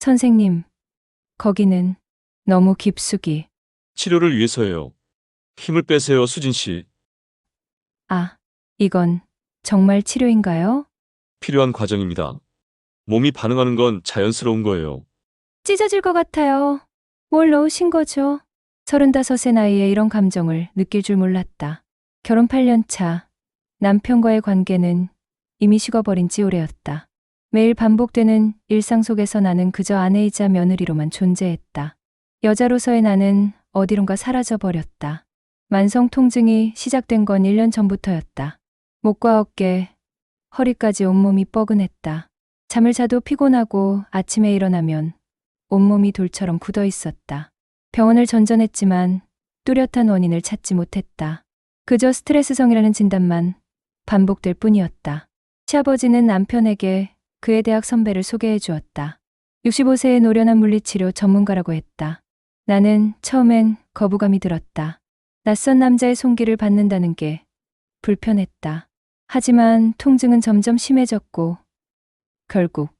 선생님, 거기는 너무 깊숙이. 치료를 위해서예요. 힘을 빼세요, 수진 씨. 아, 이건 정말 치료인가요? 필요한 과정입니다. 몸이 반응하는 건 자연스러운 거예요. 찢어질 것 같아요. 뭘 넣으신 거죠? 35의 나이에 이런 감정을 느낄 줄 몰랐다. 결혼 8년 차, 남편과의 관계는 이미 식어버린 지 오래였다. 매일 반복되는 일상 속에서 나는 그저 아내이자 며느리로만 존재했다. 여자로서의 나는 어디론가 사라져버렸다. 만성 통증이 시작된 건 1년 전부터였다. 목과 어깨, 허리까지 온몸이 뻐근했다. 잠을 자도 피곤하고 아침에 일어나면 온몸이 돌처럼 굳어 있었다. 병원을 전전했지만 뚜렷한 원인을 찾지 못했다. 그저 스트레스성이라는 진단만 반복될 뿐이었다. 시아버지는 남편에게 그의 대학 선배를 소개해 주었다. 65세의 노련한 물리치료 전문가라고 했다. 나는 처음엔 거부감이 들었다. 낯선 남자의 손길을 받는다는 게 불편했다. 하지만 통증은 점점 심해졌고 결국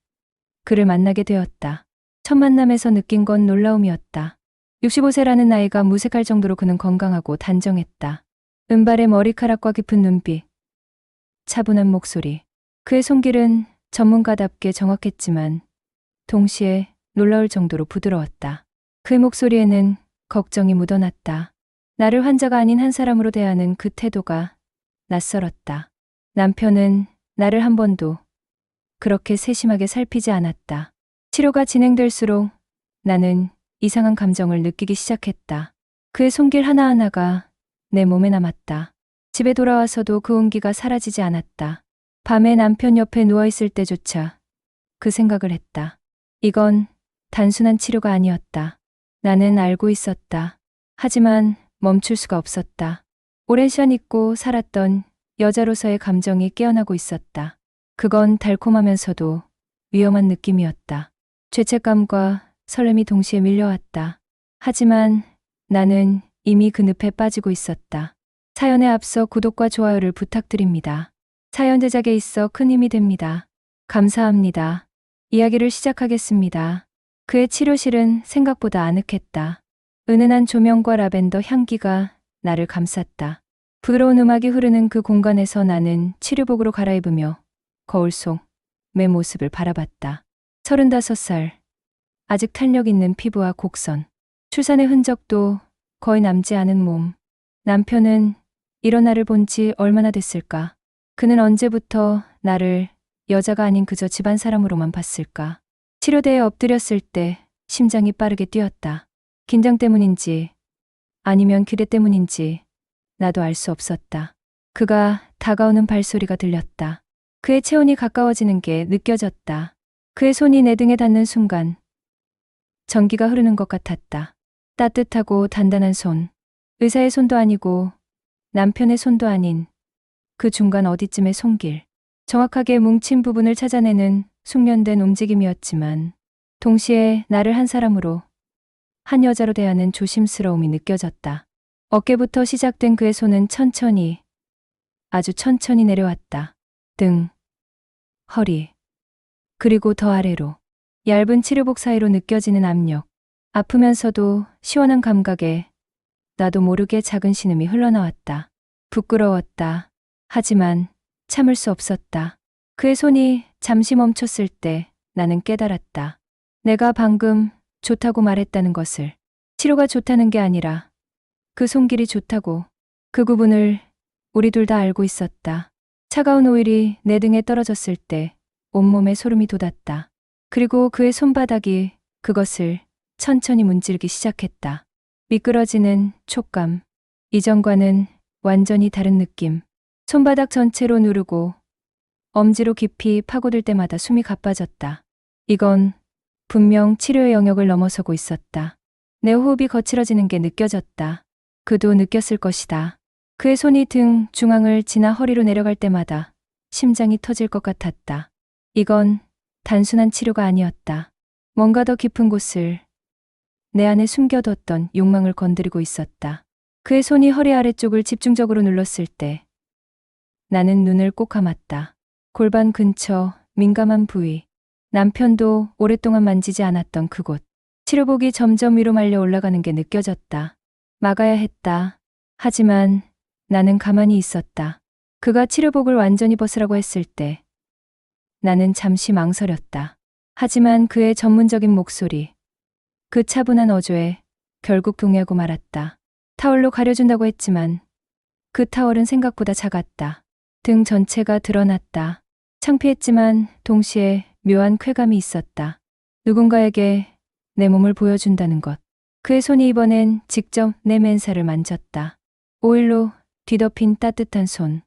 그를 만나게 되었다. 첫 만남에서 느낀 건 놀라움이었다. 65세라는 나이가 무색할 정도로 그는 건강하고 단정했다. 은발의 머리카락과 깊은 눈빛, 차분한 목소리. 그의 손길은 전문가답게 정확했지만 동시에 놀라울 정도로 부드러웠다. 그의 목소리에는 걱정이 묻어났다. 나를 환자가 아닌 한 사람으로 대하는 그 태도가 낯설었다. 남편은 나를 한 번도 그렇게 세심하게 살피지 않았다. 치료가 진행될수록 나는 이상한 감정을 느끼기 시작했다. 그의 손길 하나하나가 내 몸에 남았다. 집에 돌아와서도 그 온기가 사라지지 않았다. 밤에 남편 옆에 누워있을 때조차 그 생각을 했다. 이건 단순한 치료가 아니었다. 나는 알고 있었다. 하지만 멈출 수가 없었다. 오랜 시간 잊고 살았던 여자로서의 감정이 깨어나고 있었다. 그건 달콤하면서도 위험한 느낌이었다. 죄책감과 설렘이 동시에 밀려왔다. 하지만 나는 이미 그 늪에 빠지고 있었다. 사연에 앞서 구독과 좋아요를 부탁드립니다. 사연 제작에 있어 큰 힘이 됩니다. 감사합니다. 이야기를 시작하겠습니다. 그의 치료실은 생각보다 아늑했다. 은은한 조명과 라벤더 향기가 나를 감쌌다. 부드러운 음악이 흐르는 그 공간에서 나는 치료복으로 갈아입으며 거울 속 내 모습을 바라봤다. 35살, 아직 탄력 있는 피부와 곡선, 출산의 흔적도 거의 남지 않은 몸. 남편은 이런 나를 본 지 얼마나 됐을까? 그는 언제부터 나를 여자가 아닌 그저 집안 사람으로만 봤을까? 치료대에 엎드렸을 때 심장이 빠르게 뛰었다. 긴장 때문인지 아니면 기대 때문인지 나도 알 수 없었다. 그가 다가오는 발소리가 들렸다. 그의 체온이 가까워지는 게 느껴졌다. 그의 손이 내 등에 닿는 순간 전기가 흐르는 것 같았다. 따뜻하고 단단한 손. 의사의 손도 아니고 남편의 손도 아닌 그 중간 어디쯤의 손길. 정확하게 뭉친 부분을 찾아내는 숙련된 움직임이었지만 동시에 나를 한 사람으로, 한 여자로 대하는 조심스러움이 느껴졌다. 어깨부터 시작된 그의 손은 천천히, 아주 천천히 내려왔다. 등, 허리, 그리고 더 아래로. 얇은 치료복 사이로 느껴지는 압력. 아프면서도 시원한 감각에 나도 모르게 작은 신음이 흘러나왔다. 부끄러웠다. 하지만 참을 수 없었다. 그의 손이 잠시 멈췄을 때 나는 깨달았다. 내가 방금 좋다고 말했다는 것을. 치료가 좋다는 게 아니라 그 손길이 좋다고. 그 구분을 우리 둘 다 알고 있었다. 차가운 오일이 내 등에 떨어졌을 때 온몸에 소름이 돋았다. 그리고 그의 손바닥이 그것을 천천히 문지르기 시작했다. 미끄러지는 촉감. 이전과는 완전히 다른 느낌. 손바닥 전체로 누르고 엄지로 깊이 파고들 때마다 숨이 가빠졌다. 이건 분명 치료의 영역을 넘어서고 있었다. 내 호흡이 거칠어지는 게 느껴졌다. 그도 느꼈을 것이다. 그의 손이 등 중앙을 지나 허리로 내려갈 때마다 심장이 터질 것 같았다. 이건 단순한 치료가 아니었다. 뭔가 더 깊은 곳을, 내 안에 숨겨뒀던 욕망을 건드리고 있었다. 그의 손이 허리 아래쪽을 집중적으로 눌렀을 때 나는 눈을 꼭 감았다. 골반 근처 민감한 부위, 남편도 오랫동안 만지지 않았던 그곳. 치료복이 점점 위로 말려 올라가는 게 느껴졌다. 막아야 했다. 하지만 나는 가만히 있었다. 그가 치료복을 완전히 벗으라고 했을 때 나는 잠시 망설였다. 하지만 그의 전문적인 목소리, 그 차분한 어조에 결국 동의하고 말았다. 타월로 가려준다고 했지만 그 타월은 생각보다 작았다. 등 전체가 드러났다. 창피했지만 동시에 묘한 쾌감이 있었다. 누군가에게 내 몸을 보여준다는 것. 그의 손이 이번엔 직접 내 맨살을 만졌다. 오일로 뒤덮인 따뜻한 손.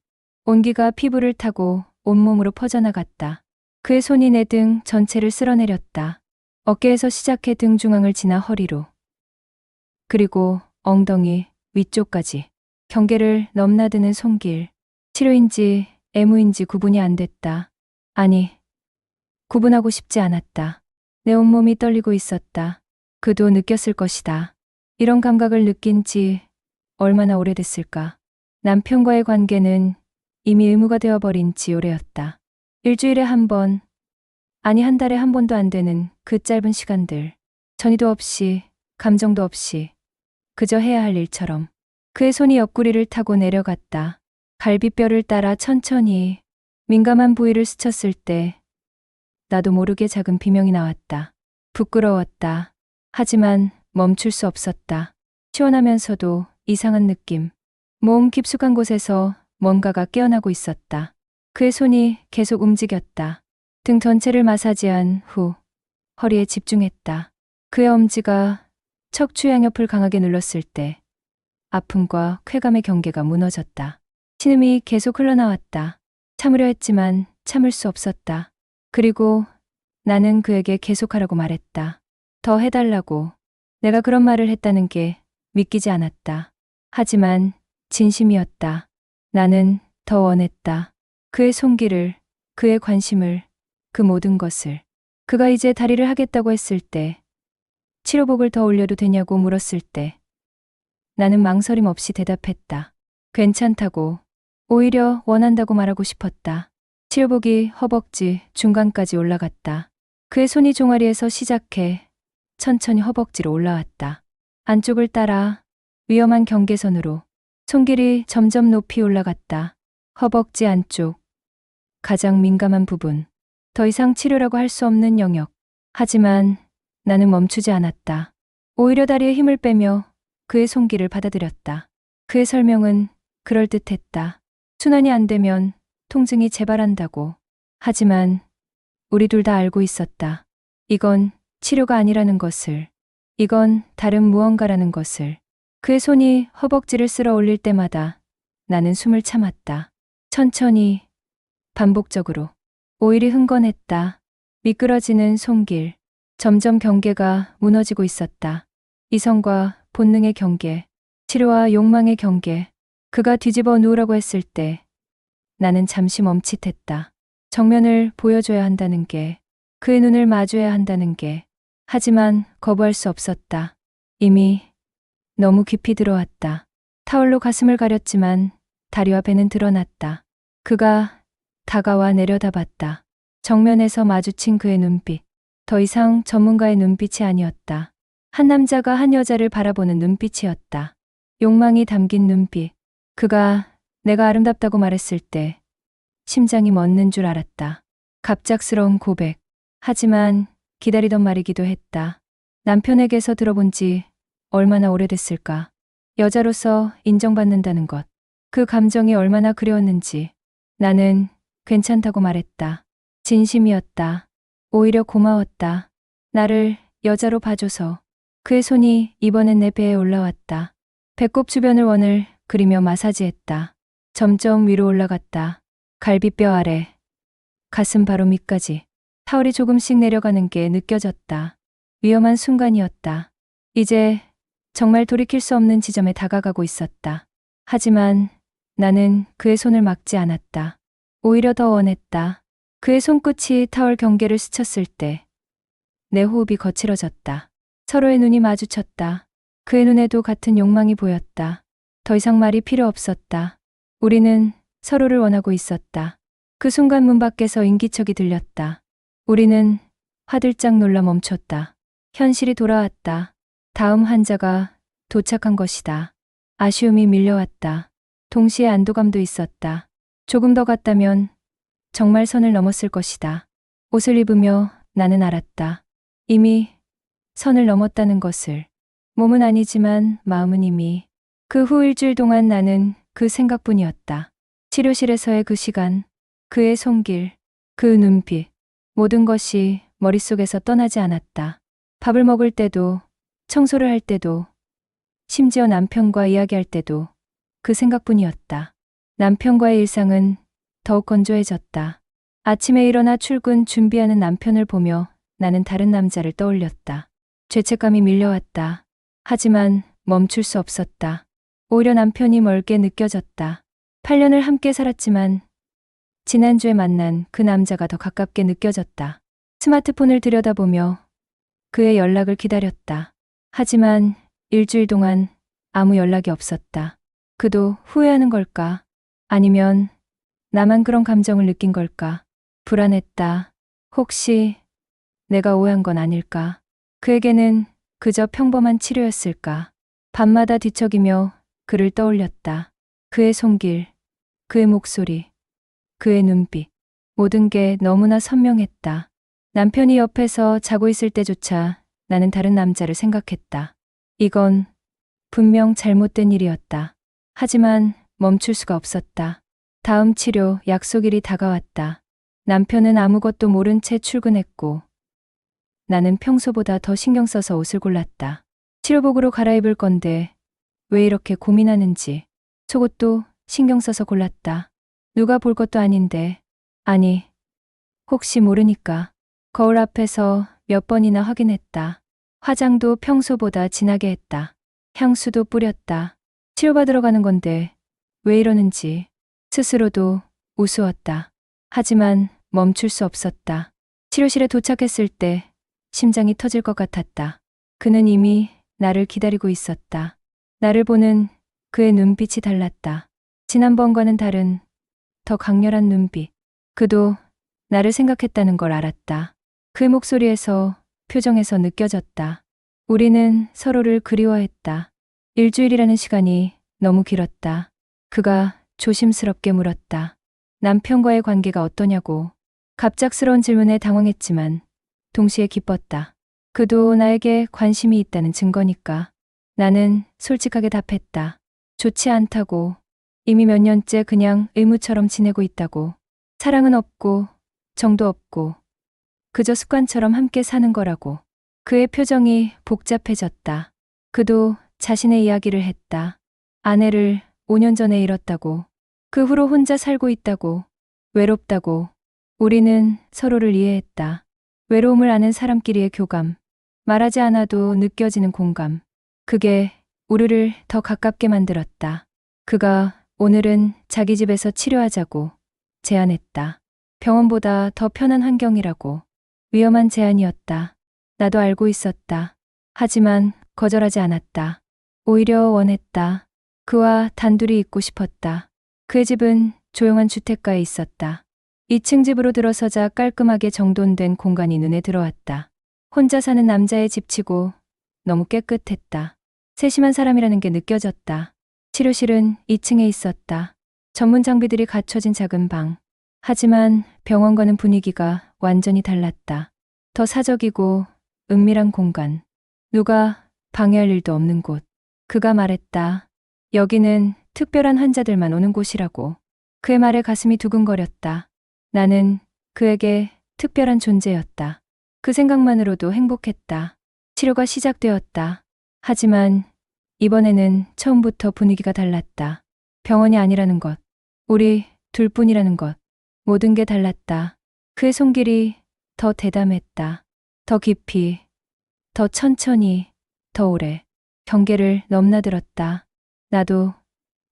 온기가 피부를 타고 온몸으로 퍼져나갔다. 그의 손이 내 등 전체를 쓸어내렸다. 어깨에서 시작해 등 중앙을 지나 허리로. 그리고 엉덩이 위쪽까지. 경계를 넘나드는 손길. 치료인지 애무인지 구분이 안 됐다. 아니, 구분하고 싶지 않았다. 내 온몸이 떨리고 있었다. 그도 느꼈을 것이다. 이런 감각을 느낀 지 얼마나 오래됐을까. 남편과의 관계는 이미 의무가 되어버린 지 오래였다. 일주일에 한 번, 아니 한 달에 한 번도 안 되는 그 짧은 시간들. 전의도 없이, 감정도 없이, 그저 해야 할 일처럼. 그의 손이 옆구리를 타고 내려갔다. 갈비뼈를 따라 천천히 민감한 부위를 스쳤을 때 나도 모르게 작은 비명이 나왔다. 부끄러웠다. 하지만 멈출 수 없었다. 시원하면서도 이상한 느낌. 몸 깊숙한 곳에서 뭔가가 깨어나고 있었다. 그의 손이 계속 움직였다. 등 전체를 마사지한 후 허리에 집중했다. 그의 엄지가 척추 양옆을 강하게 눌렀을 때 아픔과 쾌감의 경계가 무너졌다. 신음이 계속 흘러나왔다. 참으려 했지만 참을 수 없었다. 그리고 나는 그에게 계속하라고 말했다. 더 해달라고. 내가 그런 말을 했다는 게 믿기지 않았다. 하지만 진심이었다. 나는 더 원했다. 그의 손길을, 그의 관심을, 그 모든 것을. 그가 이제 다리를 하겠다고 했을 때, 치료복을 더 올려도 되냐고 물었을 때, 나는 망설임 없이 대답했다. 괜찮다고. 오히려 원한다고 말하고 싶었다. 치료복이 허벅지 중간까지 올라갔다. 그의 손이 종아리에서 시작해 천천히 허벅지로 올라왔다. 안쪽을 따라 위험한 경계선으로 손길이 점점 높이 올라갔다. 허벅지 안쪽, 가장 민감한 부분. 더 이상 치료라고 할 수 없는 영역. 하지만 나는 멈추지 않았다. 오히려 다리에 힘을 빼며 그의 손길을 받아들였다. 그의 설명은 그럴듯했다. 순환이 안 되면 통증이 재발한다고. 하지만 우리 둘 다 알고 있었다. 이건 치료가 아니라는 것을. 이건 다른 무언가라는 것을. 그의 손이 허벅지를 쓸어 올릴 때마다 나는 숨을 참았다. 천천히, 반복적으로. 오일이 흥건했다. 미끄러지는 손길. 점점 경계가 무너지고 있었다. 이성과 본능의 경계, 치료와 욕망의 경계. 그가 뒤집어 누우라고 했을 때 나는 잠시 멈칫했다. 정면을 보여줘야 한다는 게, 그의 눈을 마주해야 한다는 게. 하지만 거부할 수 없었다. 이미 너무 깊이 들어왔다. 타월로 가슴을 가렸지만 다리와 배는 드러났다. 그가 다가와 내려다봤다. 정면에서 마주친 그의 눈빛. 더 이상 전문가의 눈빛이 아니었다. 한 남자가 한 여자를 바라보는 눈빛이었다. 욕망이 담긴 눈빛. 그가 내가 아름답다고 말했을 때 심장이 멎는 줄 알았다. 갑작스러운 고백. 하지만 기다리던 말이기도 했다. 남편에게서 들어본 지 얼마나 오래됐을까. 여자로서 인정받는다는 것. 그 감정이 얼마나 그리웠는지. 나는 괜찮다고 말했다. 진심이었다. 오히려 고마웠다. 나를 여자로 봐줘서. 그의 손이 이번엔 내 배에 올라왔다. 배꼽 주변을 원을 그리며 마사지했다. 점점 위로 올라갔다. 갈비뼈 아래, 가슴 바로 밑까지. 타월이 조금씩 내려가는 게 느껴졌다. 위험한 순간이었다. 이제 정말 돌이킬 수 없는 지점에 다가가고 있었다. 하지만 나는 그의 손을 막지 않았다. 오히려 더 원했다. 그의 손끝이 타월 경계를 스쳤을 때 내 호흡이 거칠어졌다. 서로의 눈이 마주쳤다. 그의 눈에도 같은 욕망이 보였다. 더 이상 말이 필요 없었다. 우리는 서로를 원하고 있었다. 그 순간 문 밖에서 인기척이 들렸다. 우리는 화들짝 놀라 멈췄다. 현실이 돌아왔다. 다음 환자가 도착한 것이다. 아쉬움이 밀려왔다. 동시에 안도감도 있었다. 조금 더 갔다면 정말 선을 넘었을 것이다. 옷을 입으며 나는 알았다. 이미 선을 넘었다는 것을. 몸은 아니지만 마음은 이미. 그 후 일주일 동안 나는 그 생각뿐이었다. 치료실에서의 그 시간, 그의 손길, 그 눈빛, 모든 것이 머릿속에서 떠나지 않았다. 밥을 먹을 때도, 청소를 할 때도, 심지어 남편과 이야기할 때도 그 생각뿐이었다. 남편과의 일상은 더욱 건조해졌다. 아침에 일어나 출근 준비하는 남편을 보며 나는 다른 남자를 떠올렸다. 죄책감이 밀려왔다. 하지만 멈출 수 없었다. 오히려 남편이 멀게 느껴졌다. 8년을 함께 살았지만 지난주에 만난 그 남자가 더 가깝게 느껴졌다. 스마트폰을 들여다보며 그의 연락을 기다렸다. 하지만 일주일 동안 아무 연락이 없었다. 그도 후회하는 걸까? 아니면 나만 그런 감정을 느낀 걸까? 불안했다. 혹시 내가 오해한 건 아닐까? 그에게는 그저 평범한 치료였을까? 밤마다 뒤척이며 그를 떠올렸다. 그의 손길, 그의 목소리, 그의 눈빛. 모든 게 너무나 선명했다. 남편이 옆에서 자고 있을 때조차 나는 다른 남자를 생각했다. 이건 분명 잘못된 일이었다. 하지만 멈출 수가 없었다. 다음 치료 약속일이 다가왔다. 남편은 아무것도 모른 채 출근했고 나는 평소보다 더 신경 써서 옷을 골랐다. 치료복으로 갈아입을 건데 왜 이렇게 고민하는지 속옷도 신경 써서 골랐다. 누가 볼 것도 아닌데. 아니, 혹시 모르니까. 거울 앞에서 몇 번이나 확인했다. 화장도 평소보다 진하게 했다. 향수도 뿌렸다. 치료받으러 가는 건데 왜 이러는지 스스로도 우스웠다. 하지만 멈출 수 없었다. 치료실에 도착했을 때 심장이 터질 것 같았다. 그는 이미 나를 기다리고 있었다. 나를 보는 그의 눈빛이 달랐다. 지난번과는 다른 더 강렬한 눈빛. 그도 나를 생각했다는 걸 알았다. 그의 목소리에서, 표정에서 느껴졌다. 우리는 서로를 그리워했다. 일주일이라는 시간이 너무 길었다. 그가 조심스럽게 물었다. 남편과의 관계가 어떠냐고. 갑작스러운 질문에 당황했지만 동시에 기뻤다. 그도 나에게 관심이 있다는 증거니까. 나는 솔직하게 답했다. 좋지 않다고. 이미 몇 년째 그냥 의무처럼 지내고 있다고. 사랑은 없고 정도 없고 그저 습관처럼 함께 사는 거라고. 그의 표정이 복잡해졌다. 그도 자신의 이야기를 했다. 아내를 5년 전에 잃었다고. 그 후로 혼자 살고 있다고. 외롭다고. 우리는 서로를 이해했다. 외로움을 아는 사람끼리의 교감. 말하지 않아도 느껴지는 공감. 그게 우리를 더 가깝게 만들었다. 그가 오늘은 자기 집에서 치료하자고 제안했다. 병원보다 더 편한 환경이라고. 위험한 제안이었다. 나도 알고 있었다. 하지만 거절하지 않았다. 오히려 원했다. 그와 단둘이 있고 싶었다. 그의 집은 조용한 주택가에 있었다. 2층 집으로 들어서자 깔끔하게 정돈된 공간이 눈에 들어왔다. 혼자 사는 남자의 집치고 너무 깨끗했다. 세심한 사람이라는 게 느껴졌다. 치료실은 2층에 있었다. 전문 장비들이 갖춰진 작은 방. 하지만 병원과는 분위기가 완전히 달랐다. 더 사적이고 은밀한 공간. 누가 방해할 일도 없는 곳. 그가 말했다. 여기는 특별한 환자들만 오는 곳이라고. 그의 말에 가슴이 두근거렸다. 나는 그에게 특별한 존재였다. 그 생각만으로도 행복했다. 치료가 시작되었다. 하지만 이번에는 처음부터 분위기가 달랐다. 병원이 아니라는 것. 우리 둘뿐이라는 것. 모든 게 달랐다. 그의 손길이 더 대담했다. 더 깊이, 더 천천히, 더 오래. 경계를 넘나들었다. 나도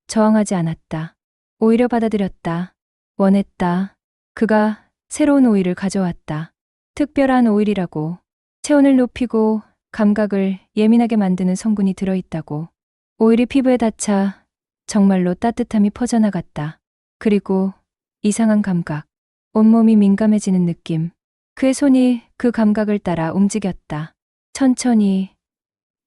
저항하지 않았다. 오히려 받아들였다. 원했다. 그가 새로운 오일을 가져왔다. 특별한 오일이라고. 체온을 높이고 감각을 예민하게 만드는 성분이 들어있다고. 오일이 피부에 닿자 정말로 따뜻함이 퍼져나갔다. 그리고 이상한 감각. 온몸이 민감해지는 느낌. 그의 손이 그 감각을 따라 움직였다. 천천히,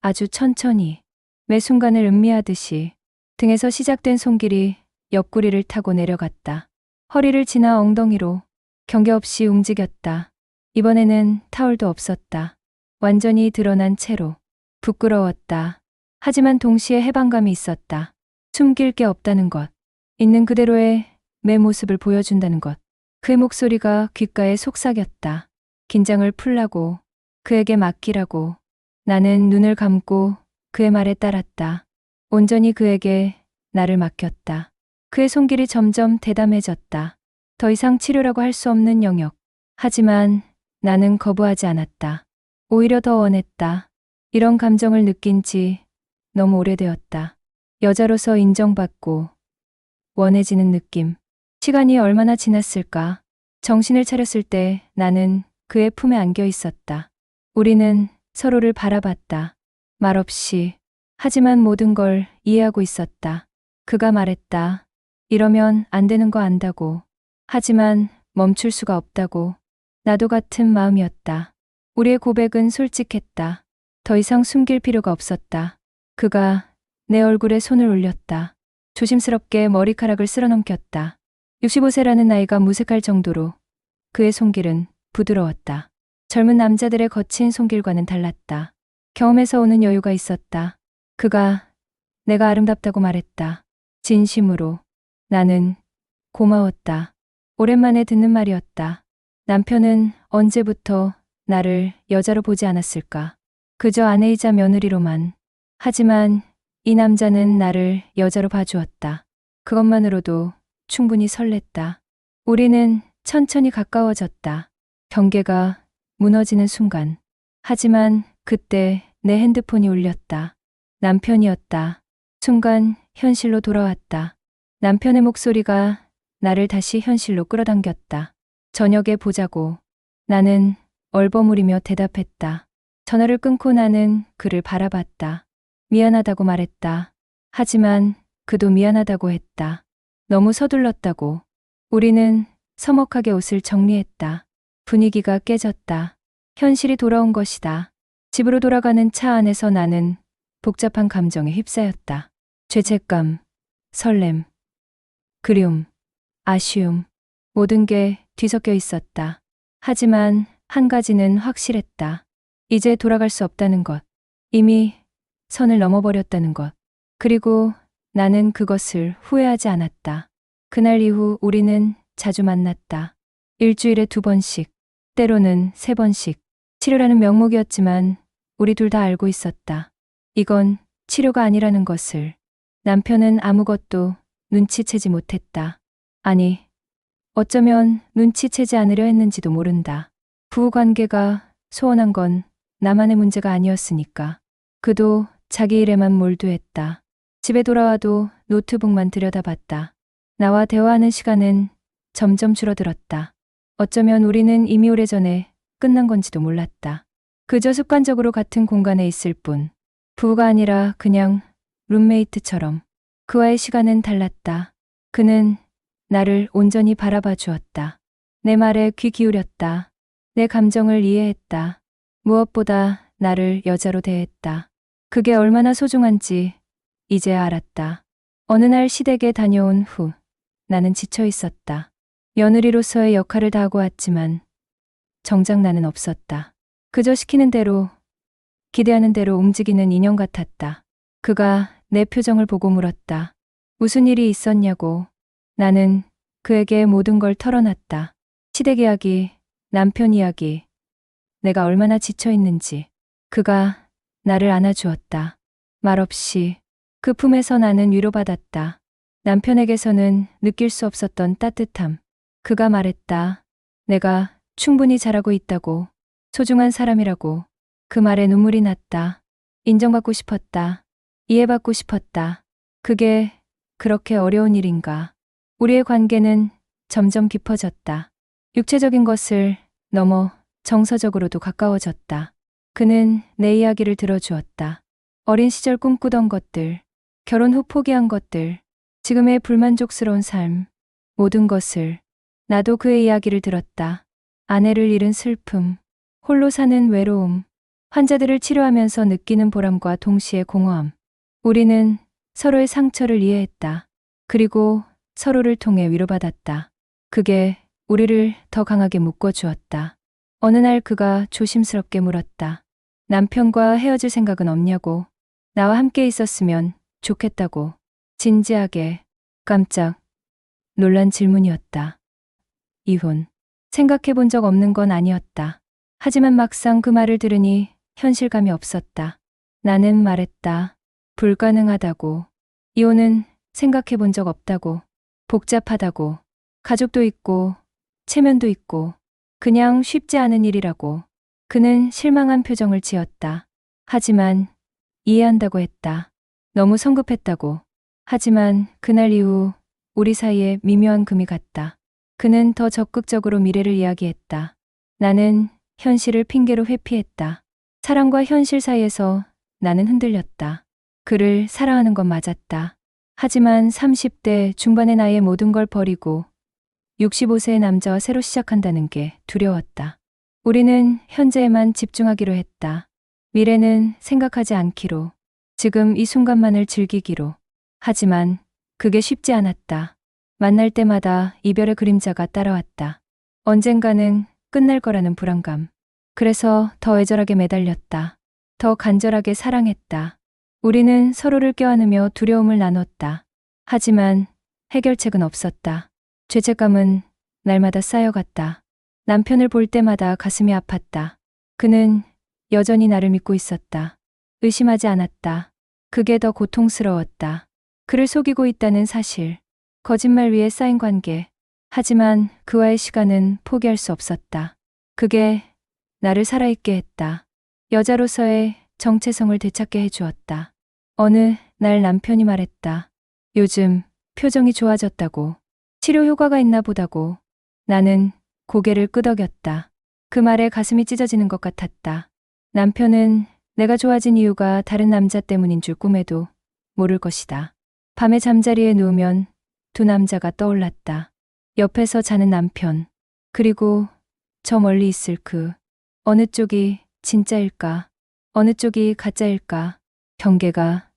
아주 천천히, 매 순간을 음미하듯이 등에서 시작된 손길이 옆구리를 타고 내려갔다. 허리를 지나 엉덩이로 경계 없이 움직였다. 이번에는 타올도 없었다. 완전히 드러난 채로. 부끄러웠다. 하지만 동시에 해방감이 있었다. 숨길 게 없다는 것. 있는 그대로의 내 모습을 보여준다는 것. 그의 목소리가 귓가에 속삭였다. 긴장을 풀라고, 그에게 맡기라고. 나는 눈을 감고 그의 말에 따랐다. 온전히 그에게 나를 맡겼다. 그의 손길이 점점 대담해졌다. 더 이상 치료라고 할 수 없는 영역. 하지만 나는 거부하지 않았다. 오히려 더 원했다. 이런 감정을 느낀 지 너무 오래되었다. 여자로서 인정받고 원해지는 느낌. 시간이 얼마나 지났을까? 정신을 차렸을 때 나는 그의 품에 안겨 있었다. 우리는 서로를 바라봤다. 말없이. 하지만 모든 걸 이해하고 있었다. 그가 말했다. 이러면 안 되는 거 안다고. 하지만 멈출 수가 없다고. 나도 같은 마음이었다. 우리의 고백은 솔직했다. 더 이상 숨길 필요가 없었다. 그가 내 얼굴에 손을 올렸다. 조심스럽게 머리카락을 쓸어넘겼다. 65세라는 나이가 무색할 정도로 그의 손길은 부드러웠다. 젊은 남자들의 거친 손길과는 달랐다. 경험에서 오는 여유가 있었다. 그가 내가 아름답다고 말했다. 진심으로. 나는 고마웠다. 오랜만에 듣는 말이었다. 남편은 언제부터 나를 여자로 보지 않았을까? 그저 아내이자 며느리로만. 하지만 이 남자는 나를 여자로 봐주었다. 그것만으로도 충분히 설렜다. 우리는 천천히 가까워졌다. 경계가 무너지는 순간. 하지만 그때 내 핸드폰이 울렸다. 남편이었다. 순간 현실로 돌아왔다. 남편의 목소리가 나를 다시 현실로 끌어당겼다. 저녁에 보자고. 나는 얼버무리며 대답했다. 전화를 끊고 나는 그를 바라봤다. 미안하다고 말했다. 하지만 그도 미안하다고 했다. 너무 서둘렀다고. 우리는 서먹하게 옷을 정리했다. 분위기가 깨졌다. 현실이 돌아온 것이다. 집으로 돌아가는 차 안에서 나는 복잡한 감정에 휩싸였다. 죄책감, 설렘, 그리움, 아쉬움. 모든 게 뒤섞여 있었다. 하지만 한 가지는 확실했다. 이제 돌아갈 수 없다는 것. 이미 선을 넘어버렸다는 것. 그리고 나는 그것을 후회하지 않았다. 그날 이후 우리는 자주 만났다. 일주일에 2번씩, 때로는 3번씩. 치료라는 명목이었지만 우리 둘 다 알고 있었다. 이건 치료가 아니라는 것을. 남편은 아무것도 눈치채지 못했다. 아니, 어쩌면 눈치채지 않으려 했는지도 모른다. 부부관계가 소원한 건 나만의 문제가 아니었으니까. 그도 자기 일에만 몰두했다. 집에 돌아와도 노트북만 들여다봤다. 나와 대화하는 시간은 점점 줄어들었다. 어쩌면 우리는 이미 오래전에 끝난 건지도 몰랐다. 그저 습관적으로 같은 공간에 있을 뿐. 부부가 아니라 그냥 룸메이트처럼. 그와의 시간은 달랐다. 그는 나를 온전히 바라봐 주었다. 내 말에 귀 기울였다. 내 감정을 이해했다. 무엇보다 나를 여자로 대했다. 그게 얼마나 소중한지 이제야 알았다. 어느 날 시댁에 다녀온 후 나는 지쳐 있었다. 며느리로서의 역할을 다하고 왔지만 정작 나는 없었다. 그저 시키는 대로, 기대하는 대로 움직이는 인형 같았다. 그가 내 표정을 보고 물었다. 무슨 일이 있었냐고. 나는 그에게 모든 걸 털어놨다. 시댁 이야기, 남편 이야기, 내가 얼마나 지쳐 있는지. 그가 나를 안아주었다. 말없이. 그 품에서 나는 위로받았다. 남편에게서는 느낄 수 없었던 따뜻함. 그가 말했다. 내가 충분히 잘하고 있다고. 소중한 사람이라고. 그 말에 눈물이 났다. 인정받고 싶었다. 이해받고 싶었다. 그게 그렇게 어려운 일인가. 우리의 관계는 점점 깊어졌다. 육체적인 것을 넘어 정서적으로도 가까워졌다. 그는 내 이야기를 들어주었다. 어린 시절 꿈꾸던 것들, 결혼 후 포기한 것들, 지금의 불만족스러운 삶, 모든 것을. 나도 그의 이야기를 들었다. 아내를 잃은 슬픔, 홀로 사는 외로움, 환자들을 치료하면서 느끼는 보람과 동시에 공허함. 우리는 서로의 상처를 이해했다. 그리고 서로를 통해 위로받았다. 그게 우리를 더 강하게 묶어주었다. 어느 날 그가 조심스럽게 물었다. 남편과 헤어질 생각은 없냐고. 나와 함께 있었으면 좋겠다고. 진지하게, 깜짝 놀란 질문이었다. 이혼. 생각해 본 적 없는 건 아니었다. 하지만 막상 그 말을 들으니 현실감이 없었다. 나는 말했다. 불가능하다고. 이혼은 생각해 본 적 없다고. 복잡하다고. 가족도 있고, 체면도 있고, 그냥 쉽지 않은 일이라고. 그는 실망한 표정을 지었다. 하지만 이해한다고 했다. 너무 성급했다고. 하지만 그날 이후 우리 사이에 미묘한 금이 갔다. 그는 더 적극적으로 미래를 이야기했다. 나는 현실을 핑계로 회피했다. 사랑과 현실 사이에서 나는 흔들렸다. 그를 사랑하는 건 맞았다. 하지만 30대 중반의 나이에 모든 걸 버리고 65세의 남자와 새로 시작한다는 게 두려웠다. 우리는 현재에만 집중하기로 했다. 미래는 생각하지 않기로. 지금 이 순간만을 즐기기로. 하지만 그게 쉽지 않았다. 만날 때마다 이별의 그림자가 따라왔다. 언젠가는 끝날 거라는 불안감. 그래서 더 애절하게 매달렸다. 더 간절하게 사랑했다. 우리는 서로를 껴안으며 두려움을 나눴다. 하지만 해결책은 없었다. 죄책감은 날마다 쌓여갔다. 남편을 볼 때마다 가슴이 아팠다. 그는 여전히 나를 믿고 있었다. 의심하지 않았다. 그게 더 고통스러웠다. 그를 속이고 있다는 사실. 거짓말 위에 쌓인 관계. 하지만 그와의 시간은 포기할 수 없었다. 그게 나를 살아있게 했다. 여자로서의 정체성을 되찾게 해주었다. 어느 날 남편이 말했다. 요즘 표정이 좋아졌다고. 치료 효과가 있나 보다고. 나는 고개를 끄덕였다. 그 말에 가슴이 찢어지는 것 같았다. 남편은 내가 좋아진 이유가 다른 남자 때문인 줄 꿈에도 모를 것이다. 밤에 잠자리에 누우면 두 남자가 떠올랐다. 옆에서 자는 남편. 그리고 저 멀리 있을 그 어느 쪽이 진짜일까? 어느 쪽이 가짜일까? 경계가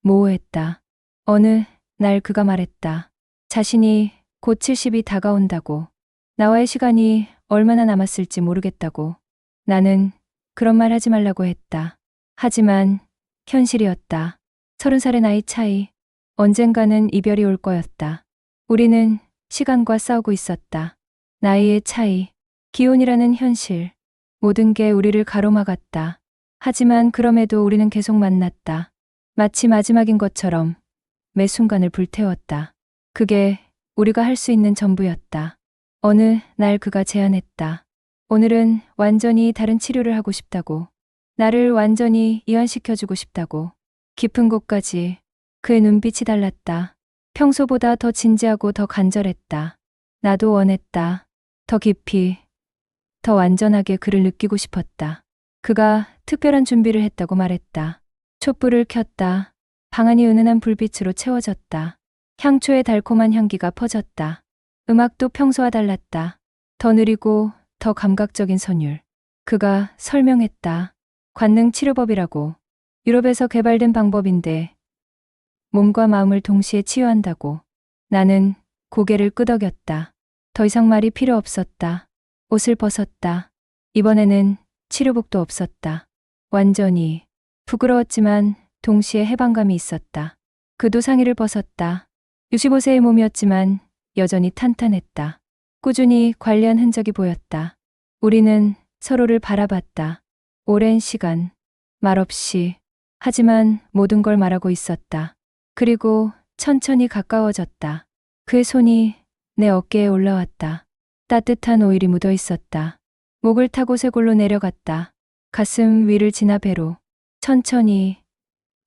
모호했다. 어느 날 그가 말했다. 자신이 곧 70이 다가온다고. 나와의 시간이 얼마나 남았을지 모르겠다고. 나는 그런 말 하지 말라고 했다. 하지만 현실이었다. 30살의 나이 차이. 언젠가는 이별이 올 거였다. 우리는 시간과 싸우고 있었다. 나이의 차이, 기온이라는 현실. 모든 게 우리를 가로막았다. 하지만 그럼에도 우리는 계속 만났다. 마치 마지막인 것처럼 매 순간을 불태웠다. 그게 우리가 할 수 있는 전부였다. 어느 날 그가 제안했다. 오늘은 완전히 다른 치료를 하고 싶다고. 나를 완전히 이완시켜주고 싶다고. 깊은 곳까지. 그의 눈빛이 달랐다. 평소보다 더 진지하고 더 간절했다. 나도 원했다. 더 깊이, 더 완전하게 그를 느끼고 싶었다. 그가 특별한 준비를 했다고 말했다. 촛불을 켰다. 방안이 은은한 불빛으로 채워졌다. 향초의 달콤한 향기가 퍼졌다. 음악도 평소와 달랐다. 더 느리고 더 감각적인 선율. 그가 설명했다. 관능 치료법이라고. 유럽에서 개발된 방법인데 몸과 마음을 동시에 치유한다고. 나는 고개를 끄덕였다. 더 이상 말이 필요 없었다. 옷을 벗었다. 이번에는 치료복도 없었다. 완전히 부끄러웠지만 동시에 해방감이 있었다. 그도 상의를 벗었다. 65세의 몸이었지만 여전히 탄탄했다. 꾸준히 관리한 흔적이 보였다. 우리는 서로를 바라봤다. 오랜 시간, 말없이. 하지만 모든 걸 말하고 있었다. 그리고 천천히 가까워졌다. 그의 손이 내 어깨에 올라왔다. 따뜻한 오일이 묻어 있었다. 목을 타고 쇄골로 내려갔다. 가슴 위를 지나 배로. 천천히,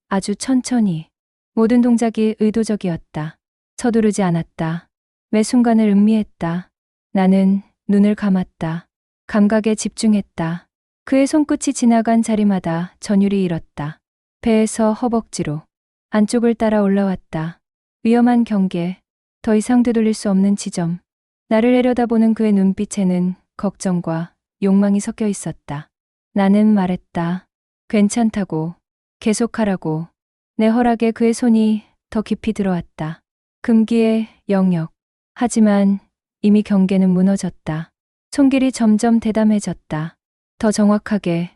아주 천천히. 모든 동작이 의도적이었다. 서두르지 않았다. 매 순간을 음미했다. 나는 눈을 감았다. 감각에 집중했다. 그의 손끝이 지나간 자리마다 전율이 일었다. 배에서 허벅지로. 안쪽을 따라 올라왔다. 위험한 경계. 더 이상 되돌릴 수 없는 지점. 나를 내려다보는 그의 눈빛에는 걱정과 욕망이 섞여 있었다. 나는 말했다. 괜찮다고, 계속하라고. 내 허락에 그의 손이 더 깊이 들어왔다. 금기의 영역. 하지만 이미 경계는 무너졌다. 손길이 점점 대담해졌다. 더 정확하게,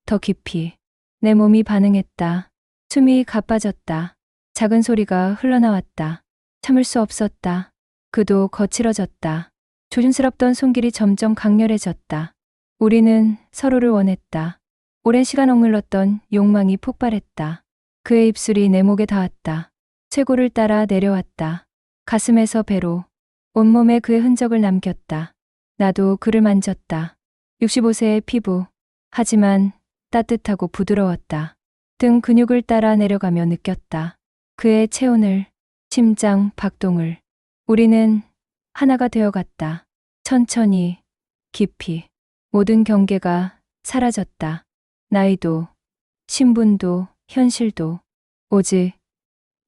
더 깊이. 내 몸이 반응했다. 숨이 가빠졌다. 작은 소리가 흘러나왔다. 참을 수 없었다. 그도 거칠어졌다. 조심스럽던 손길이 점점 강렬해졌다. 우리는 서로를 원했다. 오랜 시간 억눌렀던 욕망이 폭발했다. 그의 입술이 내 목에 닿았다. 쇄골을 따라 내려왔다. 가슴에서 배로, 온몸에 그의 흔적을 남겼다. 나도 그를 만졌다. 65세의 피부. 하지만 따뜻하고 부드러웠다. 등 근육을 따라 내려가며 느꼈다. 그의 체온을, 심장 박동을. 우리는 하나가 되어갔다. 천천히, 깊이. 모든 경계가 사라졌다. 나이도, 신분도, 현실도. 오직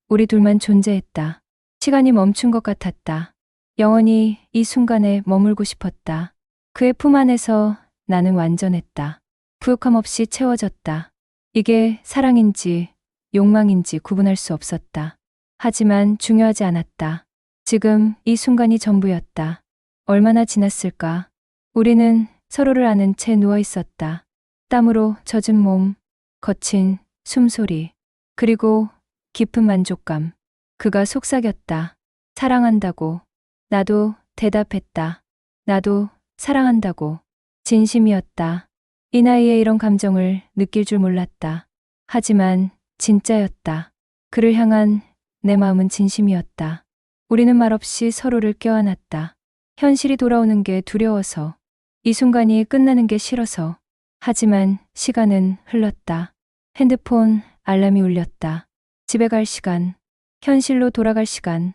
우리 둘만 존재했다. 시간이 멈춘 것 같았다. 영원히 이 순간에 머물고 싶었다. 그의 품 안에서 나는 완전했다. 부욕함 없이 채워졌다. 이게 사랑인지 욕망인지 구분할 수 없었다. 하지만 중요하지 않았다. 지금 이 순간이 전부였다. 얼마나 지났을까? 우리는 서로를 아는 채 누워 있었다. 땀으로 젖은 몸, 거친 숨소리, 그리고 깊은 만족감. 그가 속삭였다. 사랑한다고. 나도 대답했다. 나도 사랑한다고. 진심이었다. 이 나이에 이런 감정을 느낄 줄 몰랐다. 하지만 진짜였다. 그를 향한 내 마음은 진심이었다. 우리는 말없이 서로를 껴안았다. 현실이 돌아오는 게 두려워서, 이 순간이 끝나는 게 싫어서. 하지만 시간은 흘렀다. 핸드폰 알람이 울렸다. 집에 갈 시간, 현실로 돌아갈 시간.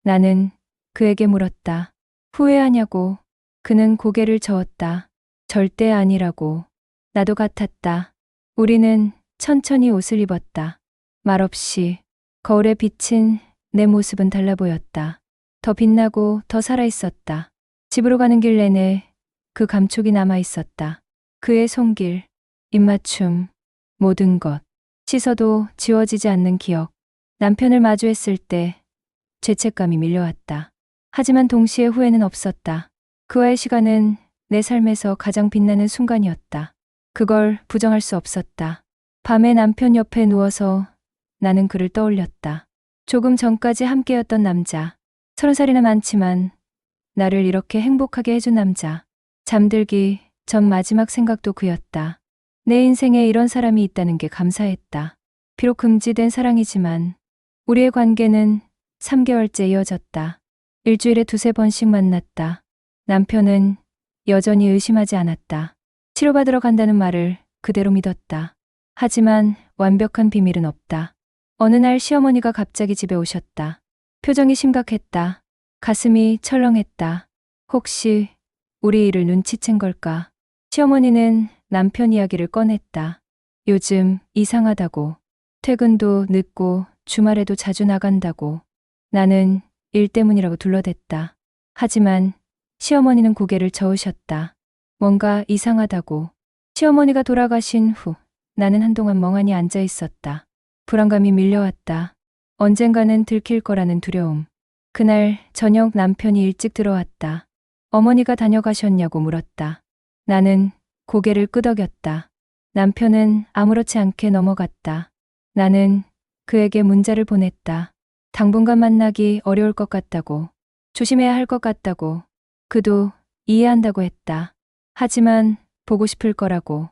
나는 그에게 물었다. 후회하냐고. 그는 고개를 저었다. 절대 아니라고. 나도 같았다. 우리는 천천히 옷을 입었다. 말없이. 거울에 비친 내 모습은 달라 보였다. 더 빛나고 더 살아있었다. 집으로 가는 길 내내 그 감촉이 남아있었다. 그의 손길, 입맞춤, 모든 것. 씻어도 지워지지 않는 기억. 남편을 마주했을 때 죄책감이 밀려왔다. 하지만 동시에 후회는 없었다. 그와의 시간은 내 삶에서 가장 빛나는 순간이었다. 그걸 부정할 수 없었다. 밤에 남편 옆에 누워서 나는 그를 떠올렸다. 조금 전까지 함께였던 남자. 30살이나 많지만 나를 이렇게 행복하게 해준 남자. 잠들기 전 마지막 생각도 그였다. 내 인생에 이런 사람이 있다는 게 감사했다. 비록 금지된 사랑이지만 우리의 관계는 3개월째 이어졌다. 일주일에 2~3번씩 만났다. 남편은 여전히 의심하지 않았다. 치료받으러 간다는 말을 그대로 믿었다. 하지만 완벽한 비밀은 없다. 어느 날 시어머니가 갑자기 집에 오셨다. 표정이 심각했다. 가슴이 철렁했다. 혹시 우리 일을 눈치챈 걸까? 시어머니는 남편 이야기를 꺼냈다. 요즘 이상하다고. 퇴근도 늦고 주말에도 자주 나간다고. 나는 일 때문이라고 둘러댔다. 하지만 시어머니는 고개를 저으셨다. 뭔가 이상하다고. 시어머니가 돌아가신 후 나는 한동안 멍하니 앉아 있었다. 불안감이 밀려왔다. 언젠가는 들킬 거라는 두려움. 그날 저녁 남편이 일찍 들어왔다. 어머니가 다녀가셨냐고 물었다. 나는 고개를 끄덕였다. 남편은 아무렇지 않게 넘어갔다. 나는 그에게 문자를 보냈다. 당분간 만나기 어려울 것 같다고. 조심해야 할 것 같다고. 그도 이해한다고 했다. 하지만 보고 싶을 거라고.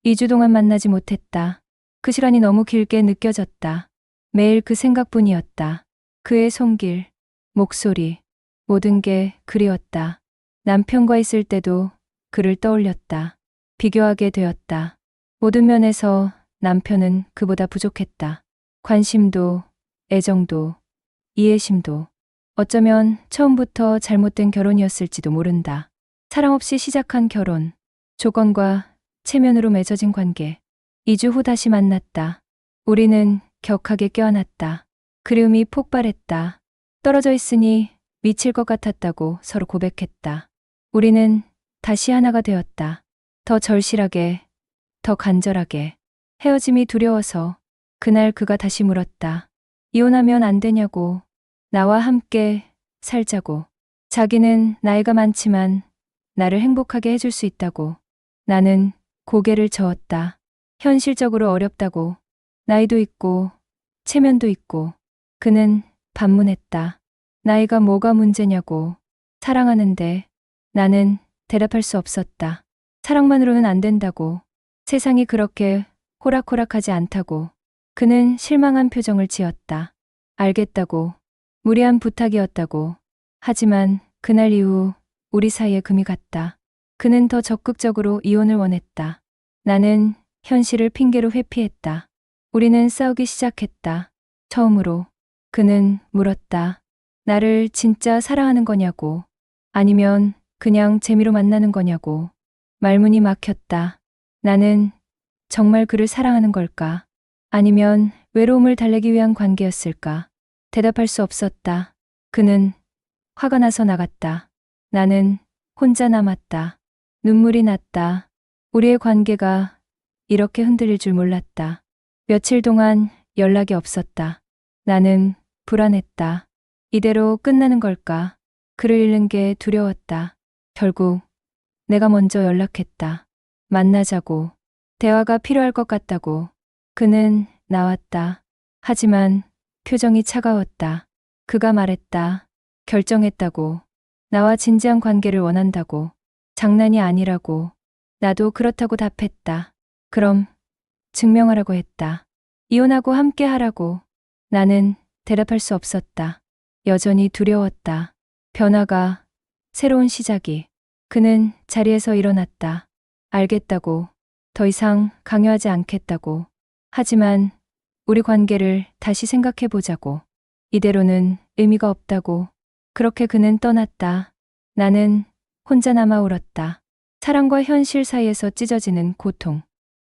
2주 동안 만나지 못했다. 그 시간이 너무 길게 느껴졌다. 매일 그 생각뿐이었다. 그의 손길, 목소리, 모든 게 그리웠다. 남편과 있을 때도 그를 떠올렸다. 비교하게 되었다. 모든 면에서 남편은 그보다 부족했다. 관심도, 애정도, 이해심도. 어쩌면 처음부터 잘못된 결혼이었을지도 모른다. 사랑 없이 시작한 결혼, 조건과 체면으로 맺어진 관계. 2주 후 다시 만났다. 우리는 격하게 껴안았다. 그리움이 폭발했다. 떨어져 있으니 미칠 것 같았다고 서로 고백했다. 우리는 다시 하나가 되었다. 더 절실하게, 더 간절하게. 헤어짐이 두려워서 그날 그가 다시 물었다. 이혼하면 안 되냐고. 나와 함께 살자고. 자기는 나이가 많지만 나를 행복하게 해줄 수 있다고. 나는 고개를 저었다. 현실적으로 어렵다고. 나이도 있고 체면도 있고. 그는 반문했다. 나이가 뭐가 문제냐고. 사랑하는데. 나는 대답할 수 없었다. 사랑만으로는 안 된다고. 세상이 그렇게 호락호락하지 않다고. 그는 실망한 표정을 지었다. 알겠다고. 무리한 부탁이었다고. 하지만 그날 이후 우리 사이에 금이 갔다. 그는 더 적극적으로 이혼을 원했다. 나는 현실을 핑계로 회피했다. 우리는 싸우기 시작했다. 처음으로. 그는 물었다. 나를 진짜 사랑하는 거냐고. 아니면 그냥 재미로 만나는 거냐고. 말문이 막혔다. 나는 정말 그를 사랑하는 걸까? 아니면 외로움을 달래기 위한 관계였을까? 대답할 수 없었다. 그는 화가 나서 나갔다. 나는 혼자 남았다. 눈물이 났다. 우리의 관계가 이렇게 흔들릴 줄 몰랐다. 며칠 동안 연락이 없었다. 나는 불안했다. 이대로 끝나는 걸까? 그를 잃는 게 두려웠다. 결국 내가 먼저 연락했다. 만나자고. 대화가 필요할 것 같다고. 그는 나왔다. 하지만 표정이 차가웠다. 그가 말했다. 결정했다고. 나와 진지한 관계를 원한다고. 장난이 아니라고. 나도 그렇다고 답했다. 그럼 증명하라고 했다. 이혼하고 함께 하라고. 나는 대답할 수 없었다. 여전히 두려웠다. 변화가, 새로운 시작이. 그는 자리에서 일어났다. 알겠다고. 더 이상 강요하지 않겠다고. 하지만 우리 관계를 다시 생각해 보자고. 이대로는 의미가 없다고. 그렇게 그는 떠났다. 나는 혼자 남아 울었다. 사랑과 현실 사이에서 찢어지는 고통.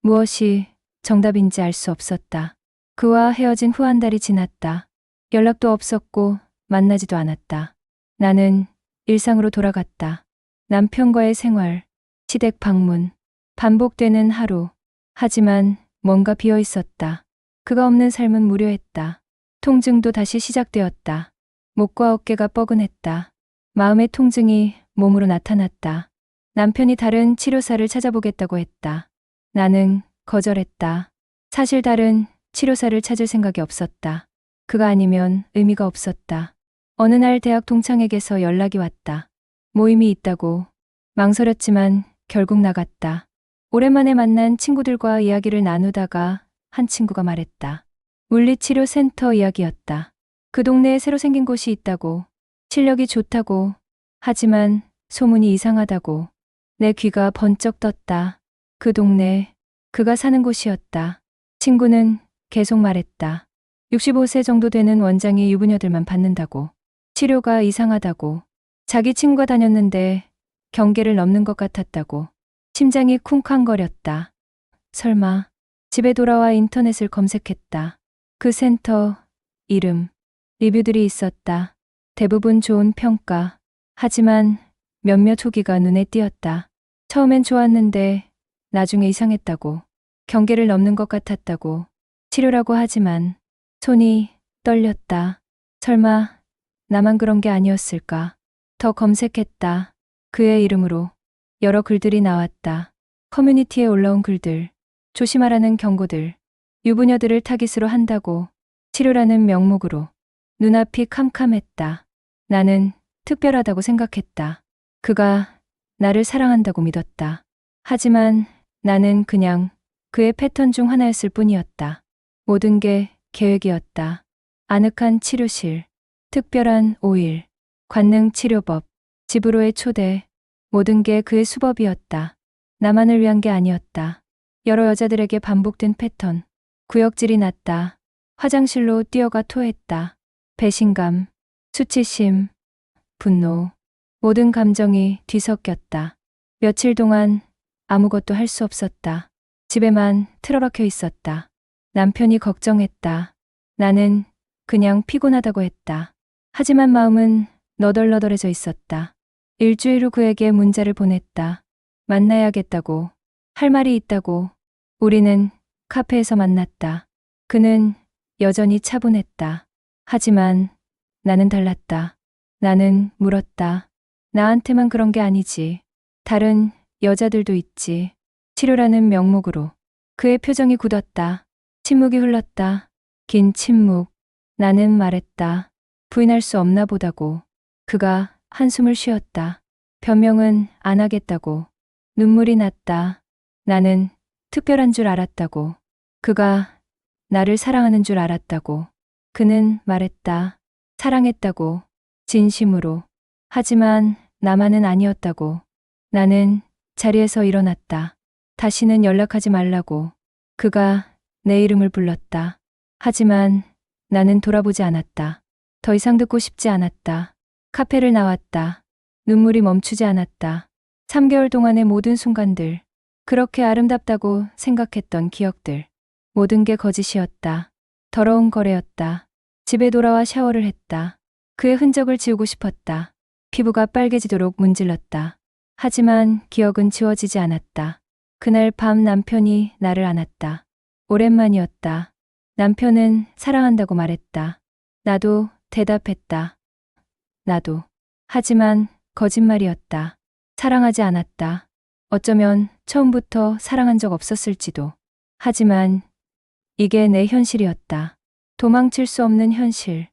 무엇이 정답인지 알 수 없었다. 그와 헤어진 후 한 달이 지났다. 연락도 없었고 만나지도 않았다. 나는 일상으로 돌아갔다. 남편과의 생활, 시댁 방문, 반복되는 하루. 하지만 뭔가 비어 있었다. 그가 없는 삶은 무료했다. 통증도 다시 시작되었다. 목과 어깨가 뻐근했다. 마음의 통증이 몸으로 나타났다. 남편이 다른 치료사를 찾아보겠다고 했다. 나는 거절했다. 사실 다른 치료사를 찾을 생각이 없었다. 그가 아니면 의미가 없었다. 어느 날 대학 동창에게서 연락이 왔다. 모임이 있다고. 망설였지만 결국 나갔다. 오랜만에 만난 친구들과 이야기를 나누다가 한 친구가 말했다. 물리치료센터 이야기였다. 그 동네에 새로 생긴 곳이 있다고. 실력이 좋다고. 하지만 소문이 이상하다고. 내 귀가 번쩍 떴다. 그 동네, 그가 사는 곳이었다. 친구는 계속 말했다. 65세 정도 되는 원장이 유부녀들만 받는다고. 치료가 이상하다고. 자기 친구가 다녔는데 경계를 넘는 것 같았다고. 심장이 쿵쾅거렸다. 설마. 집에 돌아와 인터넷을 검색했다. 그 센터, 이름, 리뷰들이 있었다. 대부분 좋은 평가. 하지만 몇몇 후기가 눈에 띄었다. 처음엔 좋았는데 나중에 이상했다고. 경계를 넘는 것 같았다고. 치료라고 하지만 손이 떨렸다. 설마 나만 그런 게 아니었을까. 더 검색했다. 그의 이름으로 여러 글들이 나왔다. 커뮤니티에 올라온 글들. 조심하라는 경고들. 유부녀들을 타깃으로 한다고. 치료라는 명목으로. 눈앞이 캄캄했다. 나는 특별하다고 생각했다. 그가 나를 사랑한다고 믿었다. 하지만 나는 그냥 그의 패턴 중 하나였을 뿐이었다. 모든 게 계획이었다. 아늑한 치료실, 특별한 오일, 관능 치료법, 집으로의 초대, 모든 게 그의 수법이었다. 나만을 위한 게 아니었다. 여러 여자들에게 반복된 패턴, 구역질이 났다. 화장실로 뛰어가 토했다. 배신감, 수치심, 분노, 모든 감정이 뒤섞였다. 며칠 동안 아무것도 할 수 없었다. 집에만 틀어박혀 있었다. 남편이 걱정했다. 나는 그냥 피곤하다고 했다. 하지만 마음은 너덜너덜해져 있었다. 일주일 후 그에게 문자를 보냈다. 만나야겠다고. 할 말이 있다고. 우리는 카페에서 만났다. 그는 여전히 차분했다. 하지만 나는 달랐다. 나는 물었다. 나한테만 그런 게 아니지. 다른 여자들도 있지. 치료라는 명목으로. 그의 표정이 굳었다. 침묵이 흘렀다. 긴 침묵. 나는 말했다. 부인할 수 없나 보다고. 그가 한숨을 쉬었다. 변명은 안 하겠다고. 눈물이 났다. 나는 특별한 줄 알았다고. 그가 나를 사랑하는 줄 알았다고. 그는 말했다. 사랑했다고. 진심으로. 하지만 나만은 아니었다고. 나는 자리에서 일어났다. 다시는 연락하지 말라고. 그가 내 이름을 불렀다. 하지만 나는 돌아보지 않았다. 더 이상 듣고 싶지 않았다. 카페를 나왔다. 눈물이 멈추지 않았다. 3개월 동안의 모든 순간들, 그렇게 아름답다고 생각했던 기억들, 모든 게 거짓이었다. 더러운 거래였다. 집에 돌아와 샤워를 했다. 그의 흔적을 지우고 싶었다. 피부가 빨개지도록 문질렀다. 하지만 기억은 지워지지 않았다. 그날 밤 남편이 나를 안았다. 오랜만이었다. 남편은 사랑한다고 말했다. 나도 대답했다. 나도. 하지만 거짓말이었다. 사랑하지 않았다. 어쩌면 처음부터 사랑한 적 없었을지도. 하지만 이게 내 현실이었다. 도망칠 수 없는 현실.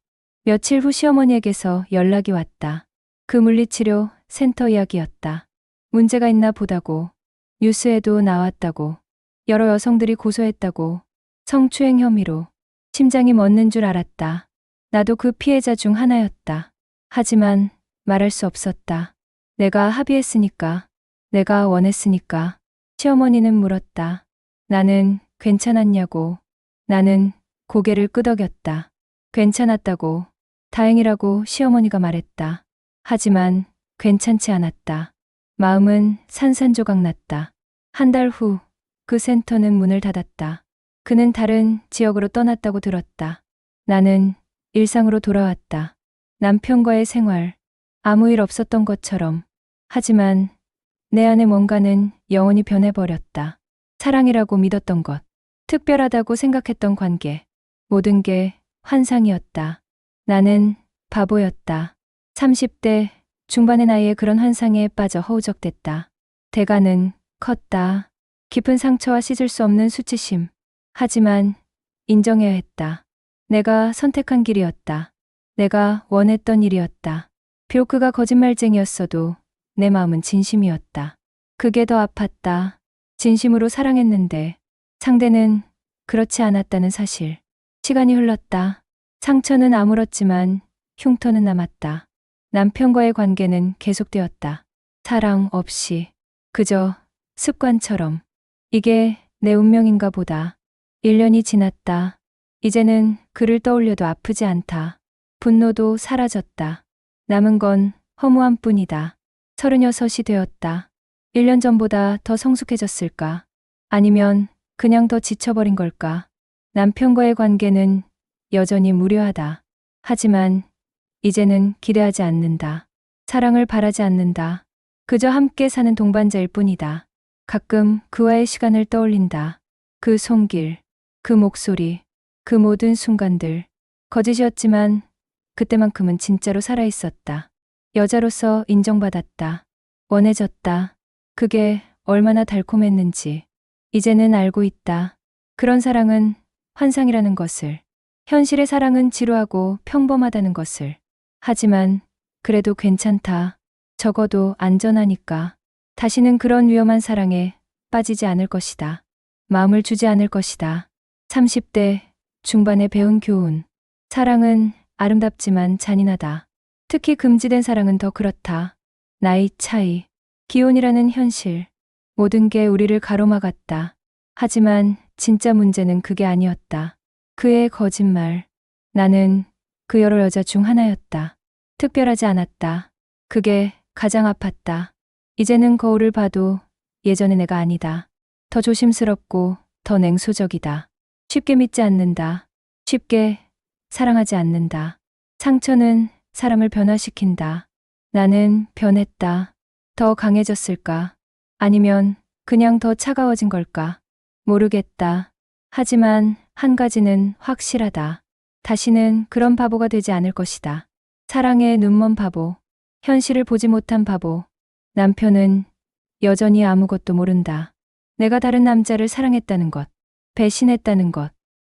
며칠 후 시어머니에게서 연락이 왔다. 그 물리치료 센터 이야기였다. 문제가 있나 보다고. 뉴스에도 나왔다고. 여러 여성들이 고소했다고. 성추행 혐의로. 심장이 멎는 줄 알았다. 나도 그 피해자 중 하나였다. 하지만 말할 수 없었다. 내가 합의했으니까. 내가 원했으니까. 시어머니는 물었다. 나는 괜찮았냐고. 나는 고개를 끄덕였다. 괜찮았다고. 다행이라고 시어머니가 말했다. 하지만 괜찮지 않았다. 마음은 산산조각 났다. 한 달 후 그 센터는 문을 닫았다. 그는 다른 지역으로 떠났다고 들었다. 나는 일상으로 돌아왔다. 남편과의 생활, 아무 일 없었던 것처럼. 하지만 내 안에 뭔가는 영원히 변해버렸다. 사랑이라고 믿었던 것, 특별하다고 생각했던 관계, 모든 게 환상이었다. 나는 바보였다. 30대 중반의 나이에 그런 환상에 빠져 허우적댔다. 대가는 컸다. 깊은 상처와 씻을 수 없는 수치심. 하지만 인정해야 했다. 내가 선택한 길이었다. 내가 원했던 일이었다. 비록 그가 거짓말쟁이였어도 내 마음은 진심이었다. 그게 더 아팠다. 진심으로 사랑했는데 상대는 그렇지 않았다는 사실. 시간이 흘렀다. 상처는 아물었지만 흉터는 남았다. 남편과의 관계는 계속되었다. 사랑 없이. 그저 습관처럼. 이게 내 운명인가 보다. 1년이 지났다. 이제는 그를 떠올려도 아프지 않다. 분노도 사라졌다. 남은 건 허무함 뿐이다. 36이 되었다. 1년 전보다 더 성숙해졌을까? 아니면 그냥 더 지쳐버린 걸까? 남편과의 관계는 여전히 무료하다. 하지만 이제는 기대하지 않는다. 사랑을 바라지 않는다. 그저 함께 사는 동반자일 뿐이다. 가끔 그와의 시간을 떠올린다. 그 손길, 그 목소리, 그 모든 순간들. 거짓이었지만 그때만큼은 진짜로 살아있었다. 여자로서 인정받았다. 원해졌다. 그게 얼마나 달콤했는지 이제는 알고 있다. 그런 사랑은 환상이라는 것을. 현실의 사랑은 지루하고 평범하다는 것을. 하지만 그래도 괜찮다. 적어도 안전하니까. 다시는 그런 위험한 사랑에 빠지지 않을 것이다. 마음을 주지 않을 것이다. 30대 중반에 배운 교훈. 사랑은 아름답지만 잔인하다. 특히 금지된 사랑은 더 그렇다. 나이 차이, 기혼이라는 현실. 모든 게 우리를 가로막았다. 하지만 진짜 문제는 그게 아니었다. 그의 거짓말. 나는 그 여러 여자 중 하나였다. 특별하지 않았다. 그게 가장 아팠다. 이제는 거울을 봐도 예전의 내가 아니다. 더 조심스럽고 더 냉소적이다. 쉽게 믿지 않는다. 쉽게 사랑하지 않는다. 상처는 사람을 변화시킨다. 나는 변했다. 더 강해졌을까? 아니면 그냥 더 차가워진 걸까? 모르겠다. 하지만 한 가지는 확실하다. 다시는 그런 바보가 되지 않을 것이다. 사랑에 눈먼 바보, 현실을 보지 못한 바보. 남편은 여전히 아무것도 모른다. 내가 다른 남자를 사랑했다는 것, 배신했다는 것.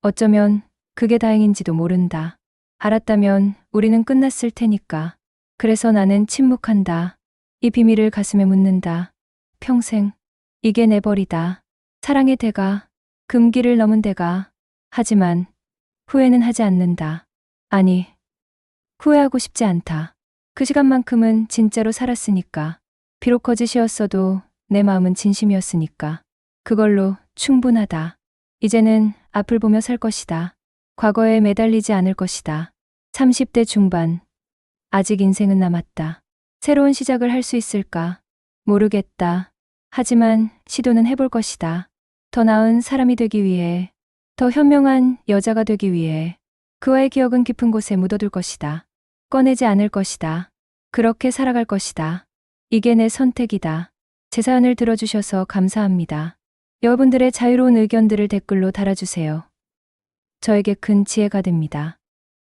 어쩌면 그게 다행인지도 모른다. 알았다면 우리는 끝났을 테니까. 그래서 나는 침묵한다. 이 비밀을 가슴에 묻는다. 평생. 이게 내 벌이다. 사랑의 대가, 금기를 넘은 대가. 하지만 후회는 하지 않는다. 아니, 후회하고 싶지 않다. 그 시간만큼은 진짜로 살았으니까. 비록 거짓이었어도 내 마음은 진심이었으니까. 그걸로 충분하다. 이제는 앞을 보며 살 것이다. 과거에 매달리지 않을 것이다. 30대 중반. 아직 인생은 남았다. 새로운 시작을 할 수 있을까? 모르겠다. 하지만 시도는 해볼 것이다. 더 나은 사람이 되기 위해, 더 현명한 여자가 되기 위해 그와의 기억은 깊은 곳에 묻어둘 것이다. 꺼내지 않을 것이다. 그렇게 살아갈 것이다. 이게 내 선택이다. 제 사연을 들어주셔서 감사합니다. 여러분들의 자유로운 의견들을 댓글로 달아주세요. 저에게 큰 지혜가 됩니다.